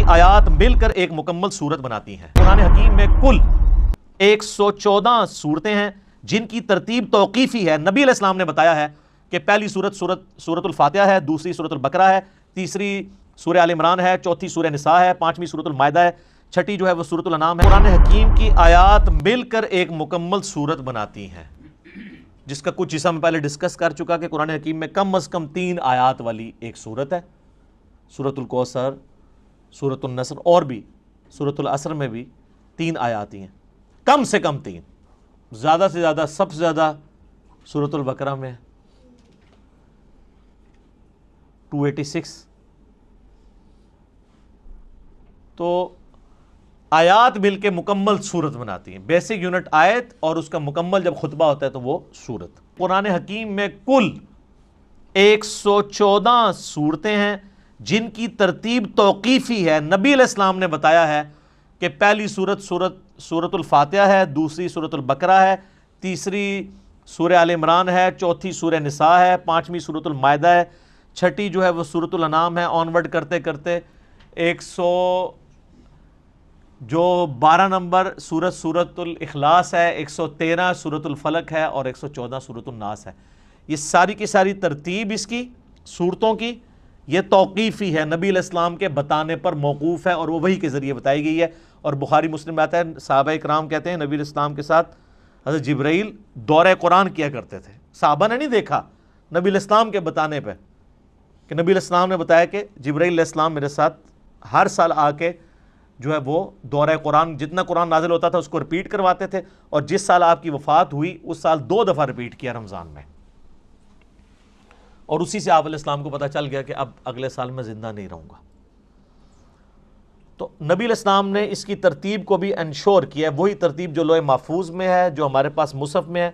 آیات مل کر ایک مکمل صورت بناتی ہیں۔ قرآن حکیم میں کل 114 صورتیں ہیں جن کی ترتیب توقیفی ہے۔ نبی علیہ السلام نے بتایا ہے کہ پہلی سورۃ الفاتحہ ہے، دوسری سورۃ البقرہ ہے، تیسری سورہ آل عمران ہے، چوتھی سورہ نساء ہے، پانچویں سورۃ المائدہ ہے، چھٹی جو ہے وہ سورۃ الانعام ہے۔ قرآن حکیم کی آیات مل کر ایک مکمل صورت بناتی ہیں، جس کا کچھ حصہ میں پہلے ڈسکس کر چکا کہ قرآن حکیم میں کم از کم 3 آیات والی ایک صورت ہے۔ سورۃ الکوثر، سورۃ النصر اور بھی سورۃ العصر میں بھی 3 آیات ہی ہیں، کم سے کم 3، زیادہ سے زیادہ سب سے زیادہ سورۃ البقرہ میں 286۔ تو آیات مل کے مکمل صورت بناتی ہیں۔ بیسک یونٹ آیت اور اس کا مکمل جب خطبہ ہوتا ہے تو وہ صورت۔ قرآن حکیم میں کل 114 صورتیں ہیں جن کی ترتیب توقیفی ہے۔ نبی علیہ السلام نے بتایا ہے کہ پہلی سورۃ الفاتحہ ہے، دوسری سورۃ البقرہ ہے، تیسری سورہ آل عمران ہے، چوتھی سورہ نساء ہے، پانچویں سورۃ المائدہ ہے، چھٹی جو ہے وہ سورۃ الانعام ہے۔ آنورڈ کرتے کرتے 12 نمبر سورۃ الاخلاص ہے، 113 سورۃ الفلق ہے اور 114 سورۃ الناس ہے۔ یہ ساری کی ساری ترتیب اس کی صورتوں کی یہ توقیفی ہے، نبی علیہ السلام کے بتانے پر موقوف ہے اور وہ وحی کے ذریعے بتائی گئی ہے۔ اور بخاری مسلم میں آتا ہے، صحابہ اکرام کہتے ہیں نبی علیہ السلام کے ساتھ حضرت جبرائیل دورہ قرآن کیا کرتے تھے۔ صحابہ نے نہیں دیکھا، نبی علیہ السلام کے بتانے پہ کہ نبی علیہ السلام نے بتایا کہ جبرائیل علیہ السلام میرے ساتھ ہر سال آ کے جو ہے وہ دورہ قرآن، جتنا قرآن نازل ہوتا تھا اس کو رپیٹ کرواتے تھے، اور جس سال آپ کی وفات ہوئی اس سال 2 دفعہ رپیٹ کیا رمضان میں، اور اسی سے آپ علیہ السلام کو پتہ چل گیا کہ اب اگلے سال میں زندہ نہیں رہوں گا۔ تو نبی علیہ السلام نے اس کی ترتیب کو بھی انشور کیا ہے، وہی ترتیب جو لوح محفوظ میں ہے، جو ہمارے پاس مصحف میں ہے۔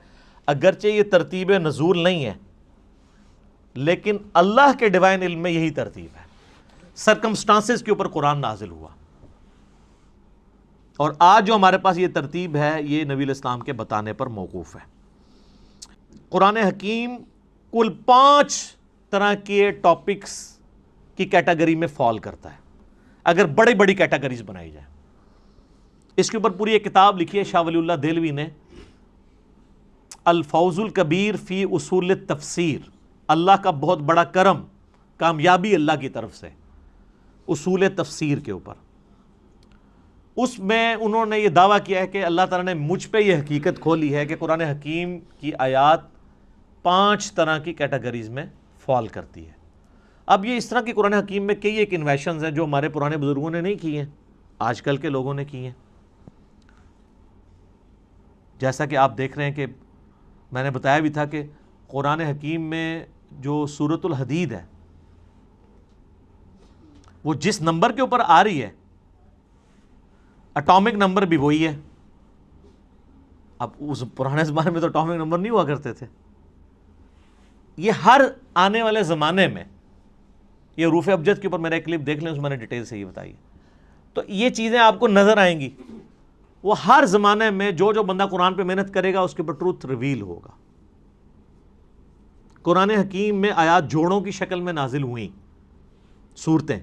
اگرچہ یہ ترتیب نزول نہیں ہے لیکن اللہ کے ڈیوائن علم میں یہی ترتیب ہے، سرکمسٹانسز کے اوپر قرآن نازل ہوا، اور آج جو ہمارے پاس یہ ترتیب ہے یہ نبی علیہ السلام کے بتانے پر موقوف ہے۔ قرآن حکیم کل 5 طرح کے ٹاپکس کی کیٹیگری میں فال کرتا ہے، اگر بڑی بڑی کیٹیگریز بنائی جائیں۔ اس کے اوپر پوری ایک کتاب لکھی ہے شاہ ولی اللہ دہلوی نے، الفوز الکبیر فی اصول التفسیر، اللہ کا بہت بڑا کرم، کامیابی اللہ کی طرف سے اصول تفسیر کے اوپر۔ اس میں انہوں نے یہ دعویٰ کیا ہے کہ اللہ تعالیٰ نے مجھ پہ یہ حقیقت کھولی ہے کہ قرآن حکیم کی آیات 5 طرح کی کیٹیگریز میں فال کرتی ہے۔ اب یہ اس طرح کی قرآن حکیم میں کئی ایک انویشنز ہیں جو ہمارے پرانے بزرگوں نے نہیں کی ہیں، آج کل کے لوگوں نے کی ہیں۔ جیسا کہ آپ دیکھ رہے ہیں کہ میں نے بتایا بھی تھا کہ قرآن حکیم میں جو سورۃ الحدید ہے وہ جس نمبر کے اوپر آ رہی ہے اٹامک نمبر بھی وہی ہے۔ اب اس پرانے زمانے میں تو اٹامک نمبر نہیں ہوا کرتے تھے، یہ ہر آنے والے زمانے میں، یہ حروف ابجد کے اوپر میرا ایک کلپ دیکھ لیں، اس میں نے ڈیٹیل سے یہ بتائی ہے، تو یہ چیزیں آپ کو نظر آئیں گی۔ وہ ہر زمانے میں جو بندہ قرآن پہ محنت کرے گا اس کے اوپر ٹروتھ ریویل ہوگا۔ قرآن حکیم میں آیات جوڑوں کی شکل میں نازل ہوئیں صورتیں،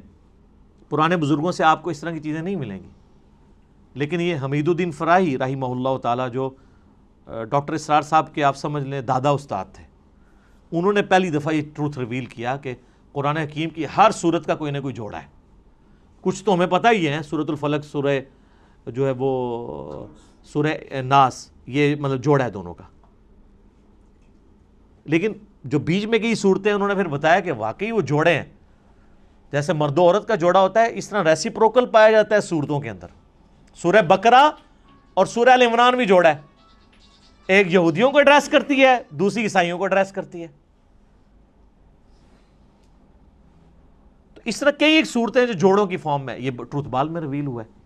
پرانے بزرگوں سے آپ کو اس طرح کی چیزیں نہیں ملیں گی۔ لیکن یہ حمید الدین فراہی رحمہ اللہ تعالیٰ، جو ڈاکٹر اسرار صاحب کے آپ سمجھ لیں دادا استاد تھے، انہوں نے پہلی دفعہ یہ ٹروتھ ریویل کیا کہ قرآن حکیم کی ہر صورت کا کوئی نہ کوئی جوڑا ہے۔ کچھ تو ہمیں پتہ ہی ہے، سورۃ الفلق، سورہ جو ہے وہ سورہ ناس، یہ مطلب جوڑا ہے دونوں کا، لیکن جو بیچ میں کی صورتیں انہوں نے پھر بتایا کہ واقعی وہ جوڑے ہیں۔ جیسے مرد و عورت کا جوڑا ہوتا ہے اس طرح ریسیپروکل پایا جاتا ہے صورتوں کے اندر۔ سورہ بقرہ اور سورہ آل عمران بھی جوڑا ہے، ایک یہودیوں کو ایڈریس کرتی ہے، دوسری عیسائیوں کو ایڈریس کرتی ہے۔ تو اس طرح کئی ایک صورتیں جو جوڑوں کی فارم میں، یہ ٹروتھ بال میں ریویل ہوا ہے۔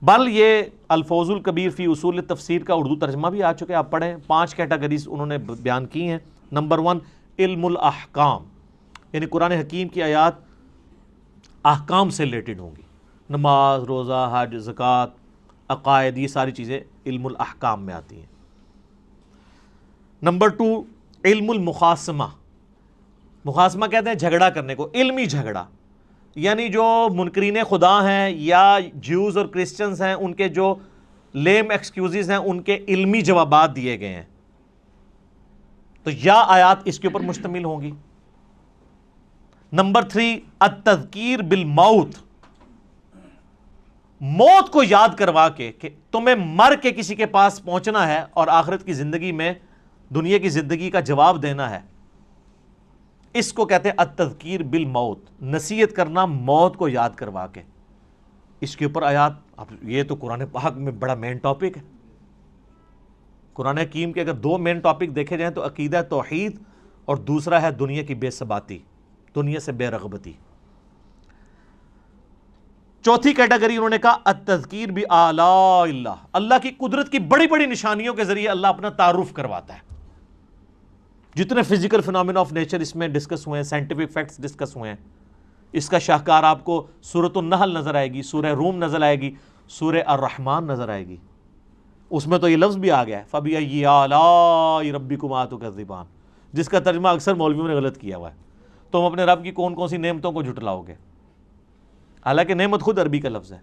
بل یہ الفوز الکبیر فی اصول تفسیر کا اردو ترجمہ بھی آ چکے، آپ پڑھیں۔ 5 کیٹیگریز انہوں نے بیان کی ہیں۔ نمبر 1 علم الاحکام، یعنی قرآن حکیم کی آیات احکام سے ریلیٹڈ ہوں گی، نماز، روزہ، حج، زکوٰۃ، عقائد، یہ ساری چیزیں علم الاحکام میں آتی ہیں۔ نمبر 2 علم المخاصمہ، مخاصمہ کہتے ہیں جھگڑا کرنے کو، علمی جھگڑا، یعنی جو منکرین خدا ہیں یا جیوز اور کرسچنز ہیں ان کے جو لیم ایکسکیوزز ہیں ان کے علمی جوابات دیے گئے ہیں، تو یا آیات اس کے اوپر مشتمل ہوں گی۔ نمبر 3 التذکیر بالموت، موت کو یاد کروا کے کہ تمہیں مر کے کسی کے پاس پہنچنا ہے اور آخرت کی زندگی میں دنیا کی زندگی کا جواب دینا ہے، اس کو کہتے ہیں التذکیر بالموت، نصیحت کرنا موت کو یاد کروا کے۔ اس کے اوپر آیات، اب یہ تو قرآن پاک میں بڑا مین ٹاپک ہے۔ قرآن حکیم کے اگر 2 مین ٹاپک دیکھے جائیں تو عقیدہ توحید اور دوسرا ہے دنیا کی بے ثباتی، دنیا سے بے رغبتی۔ چوتھی کیٹیگری انہوں نے کہا التذکیر بآلاء اللہ، اللہ کی قدرت کی بڑی بڑی نشانیوں کے ذریعے اللہ اپنا تعارف کرواتا ہے۔ جتنے فزیکل فینومینا آف نیچر اس میں ڈسکس ہوئے ہیں، سائنٹیفک فیکٹس ڈسکس ہوئے ہیں، اس کا شاہکار آپ کو سورۃ النحل نظر آئے گی، سورہ روم نظر آئے گی، سورہ الرحمن نظر آئے گی۔ اس میں تو یہ لفظ بھی آ گیا ہے فَبِأَيِّ آلَاءِ رَبِّكُمَا تُكَذِّبَانِ، جس کا ترجمہ اکثر مولویوں نے غلط کیا ہوا ہے، تم اپنے رب کی کون کون سی نعمتوں کو جھٹلاؤ گے؟ حالانکہ نعمت خود عربی کا لفظ ہے،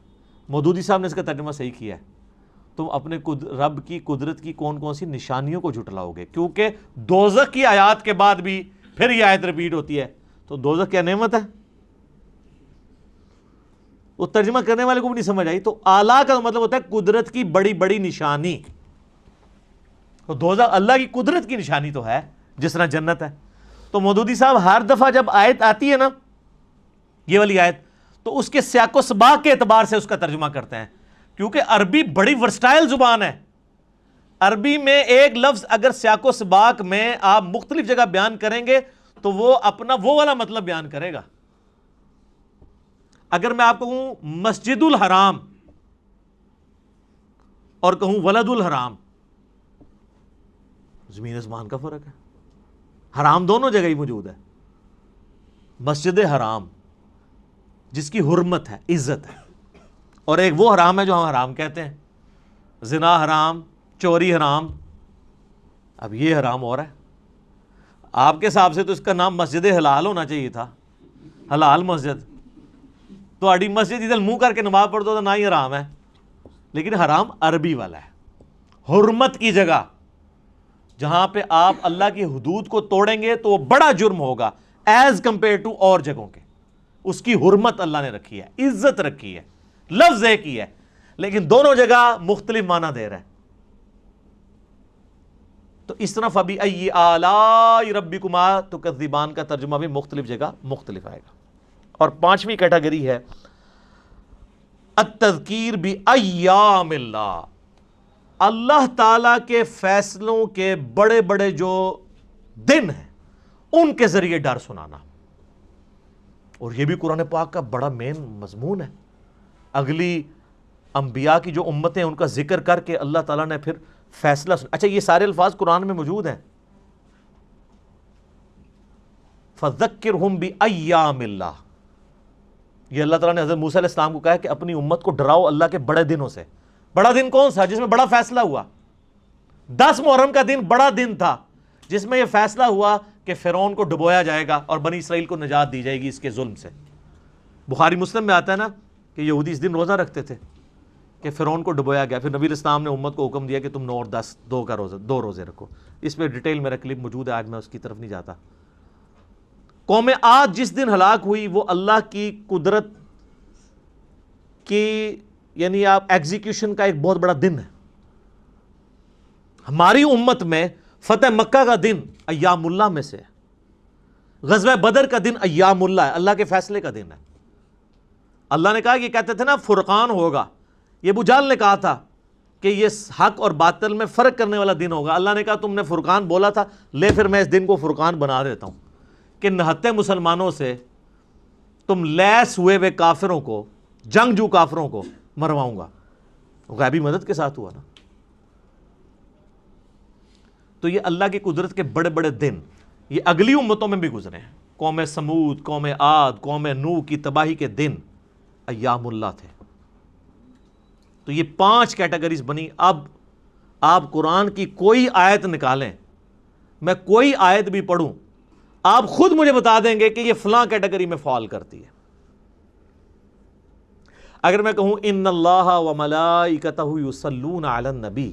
مودودی صاحب نے اس کا ترجمہ صحیح کیا ہے، تم اپنے رب کی قدرت کی کون کون سی نشانیوں کو جھٹلاؤ گے، کیونکہ دوزخ کی آیات کے بعد بھی پھر یہ آیت ریپیٹ ہوتی ہے، تو دوزخ کیا نعمت ہے؟ وہ ترجمہ کرنے والے کو بھی نہیں سمجھ آئی۔ تو اعلیٰ کا مطلب ہوتا ہے قدرت کی بڑی بڑی نشانی، تو دوزخ اللہ کی قدرت کی نشانی تو ہے جس طرح جنت ہے۔ تو مودودی صاحب ہر دفعہ جب آیت آتی ہے نا، یہ والی آیت، تو اس کے سیاق و سباق کے اعتبار سے اس کا ترجمہ کرتے ہیں، کیونکہ عربی بڑی ورسٹائل زبان ہے۔ عربی میں ایک لفظ اگر سیاق و سباق میں آپ مختلف جگہ بیان کریں گے تو وہ اپنا وہ والا مطلب بیان کرے گا۔ اگر میں آپ کو کہوں مسجد الحرام اور کہوں ولد الحرام، زمین آسمان کا فرق ہے۔ حرام دونوں جگہ ہی موجود ہے، مسجد حرام جس کی حرمت ہے، عزت ہے، اور ایک وہ حرام ہے جو ہم حرام کہتے ہیں، زنا حرام، چوری حرام۔ اب یہ حرام ہو رہا ہے، آپ کے حساب سے تو اس کا نام مسجد حلال ہونا چاہیے تھا، حلال مسجد۔ تو اڑی مسجد ادھر منہ کر کے نماز پڑھ دو تو نہ ہی حرام ہے، لیکن حرام عربی والا ہے، حرمت کی جگہ جہاں پہ آپ اللہ کی حدود کو توڑیں گے تو وہ بڑا جرم ہوگا ایز کمپیئر ٹو اور جگہوں کے۔ اس کی حرمت اللہ نے رکھی ہے، عزت رکھی ہے، لفظ ایک ہی ہے لیکن دونوں جگہ مختلف معنی دے رہا ہے۔ تو اس طرح فَبِأَيِّ آلَاءِ رَبِّكُمَا تُكَذِّبَانِ کا ترجمہ بھی مختلف جگہ مختلف آئے گا۔ اور 5ویں کیٹیگری ہے التذکیر بأیام اللہ، اللہ تعالیٰ کے فیصلوں کے بڑے بڑے جو دن ہیں ان کے ذریعے ڈر سنانا، اور یہ بھی قرآن پاک کا بڑا مین مضمون ہے۔ اگلی انبیاء کی جو امتیں ان کا ذکر کر کے اللہ تعالیٰ نے پھر فیصلہ اچھا یہ سارے الفاظ قرآن میں موجود ہیں، فَذَكِّرْهُمْ بِأَيَّامِ اللَّهِ، یہ اللہ تعالیٰ نے حضرت موسیٰ علیہ السلام کو کہا کہ اپنی امت کو ڈراؤ اللہ کے بڑے دنوں سے۔ بڑا دن کون سا جس میں بڑا فیصلہ ہوا؟ 10 محرم کا دن بڑا دن تھا جس میں یہ فیصلہ ہوا کہ فرعون کو ڈبویا جائے گا اور بنی اسرائیل کو نجات دی جائے گی اس کے ظلم سے۔ بخاری مسلم میں آتا ہے نا کہ یہودی اس دن روزہ رکھتے تھے کہ فرعون کو ڈبویا گیا، پھر نبی اسلام نے امت کو حکم دیا کہ تم 9 اور 10 دو روزے رکھو۔ اس پہ ڈیٹیل میرا کلپ موجود ہے، آج میں اس کی طرف نہیں جاتا۔ قوم عاد جس دن ہلاک ہوئی وہ اللہ کی قدرت کی یعنی آپ ایگزیکیوشن کا ایک بہت بڑا دن ہے۔ ہماری امت میں فتح مکہ کا دن ایام اللہ میں سے ہے، غزوہ بدر کا دن ایام اللہ ہے، اللہ کے فیصلے کا دن ہے۔ اللہ نے کہا، یہ کہتے تھے نا فرقان ہوگا، یہ ابو جہل نے کہا تھا کہ یہ حق اور باطل میں فرق کرنے والا دن ہوگا۔ اللہ نے کہا تم نے فرقان بولا تھا، لے پھر میں اس دن کو فرقان بنا دیتا ہوں کہ نہتے مسلمانوں سے تم لیس ہوئے کافروں کو، جنگجو کافروں کو مرواؤں گا۔ غیبی مدد کے ساتھ ہوا نا۔ تو یہ اللہ کی قدرت کے بڑے بڑے دن یہ اگلی امتوں میں بھی گزرے ہیں، قوم سمود، قوم عاد، قوم نوح کی تباہی کے دن ایام اللہ تھے۔ تو یہ 5 کیٹیگریز بنی۔ اب آپ قرآن کی کوئی آیت نکالیں، میں کوئی آیت بھی پڑھوں، آپ خود مجھے بتا دیں گے کہ یہ فلاں کیٹیگری میں فال کرتی ہے۔ اگر میں کہوں ان اللہ و ملائکتہ یصلون علی النبی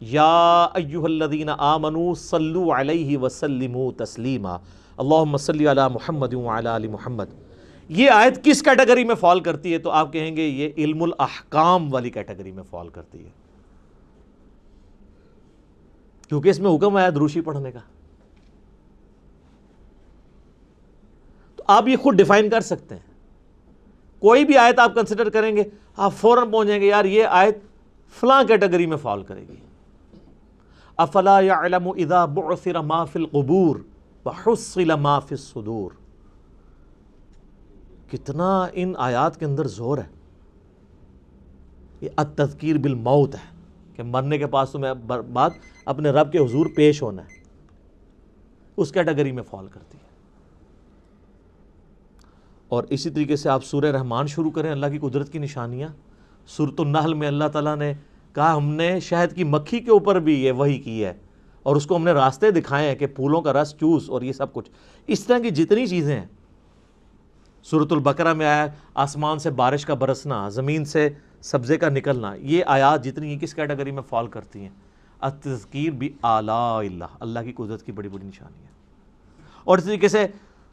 یا ایھا الذین آمنوا صلوا علیہ وسلموا تسلیما اللہم صلی علی محمد وعلی آل محمد، یہ آیت کس کیٹیگری میں فال کرتی ہے؟ تو آپ کہیں گے یہ علم الاحکام والی کیٹیگری میں فال کرتی ہے، کیونکہ اس میں حکم آیا دروشی پڑھنے کا۔ تو آپ یہ خود ڈیفائن کر سکتے ہیں، کوئی بھی آیت آپ کنسیڈر کریں گے آپ فوراً پہنچ جائیں گے یار یہ آیت فلاں کیٹیگری میں فال کرے گی۔ افلا یعلم اذا بعثر ما فی القبور وحصل ما فی الصدور، کتنا ان آیات کے اندر زور ہے۔ یہ التذکیر بالموت ہے کہ مرنے کے پاس تمہیں بعد اپنے رب کے حضور پیش ہونا ہے، اس کیٹیگری میں فال کرتی ہے۔ اور اسی طریقے سے آپ سورہ رحمان شروع کریں، اللہ کی قدرت کی نشانیاں۔ سورۃ النحل میں اللہ تعالیٰ نے کہا ہم نے شہد کی مکھی کے اوپر بھی یہ وحی کی ہے، اور اس کو ہم نے راستے دکھائے ہیں کہ پھولوں کا رس چوس، اور یہ سب کچھ اس طرح کی جتنی چیزیں ہیں۔ سورۃ البقرہ میں آیا آسمان سے بارش کا برسنا، زمین سے سبزے کا نکلنا، یہ آیات جتنی ہیں کس کیٹیگری میں فال کرتی ہیں؟ التذکیر بآلاء اللہ، اللہ کی قدرت کی بڑی بڑی نشانی ہے۔ اور اس طریقے سے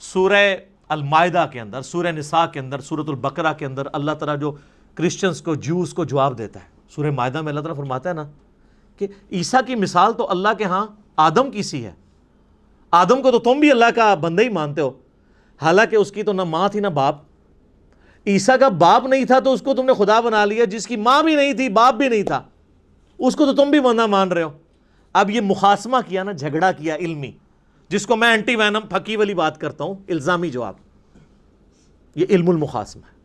سورہ المائدہ کے اندر، سورہ نساء کے اندر، سورۃ البقرہ کے اندر اللہ تعالیٰ جو کرسچنز کو، جوز کو جواب دیتا ہے۔ سورہ مائدہ میں اللہ تعالیٰ فرماتا ہے نا کہ عیسیٰ کی مثال تو اللہ کے ہاں آدم کی سی ہے، آدم کو تو تم بھی اللہ کا بندہ ہی مانتے ہو، حالانکہ اس کی تو نہ ماں تھی نہ باپ۔ عیسیٰ کا باپ نہیں تھا تو اس کو تم نے خدا بنا لیا، جس کی ماں بھی نہیں تھی باپ بھی نہیں تھا اس کو تو تم بھی بندہ مان رہے ہو۔ اب یہ مخاصمہ کیا نا، جھگڑا کیا علمی، جس کو میں اینٹی وینم پھکی والی بات کرتا ہوں، الزامی جواب، یہ علم المخاصمہ ہے۔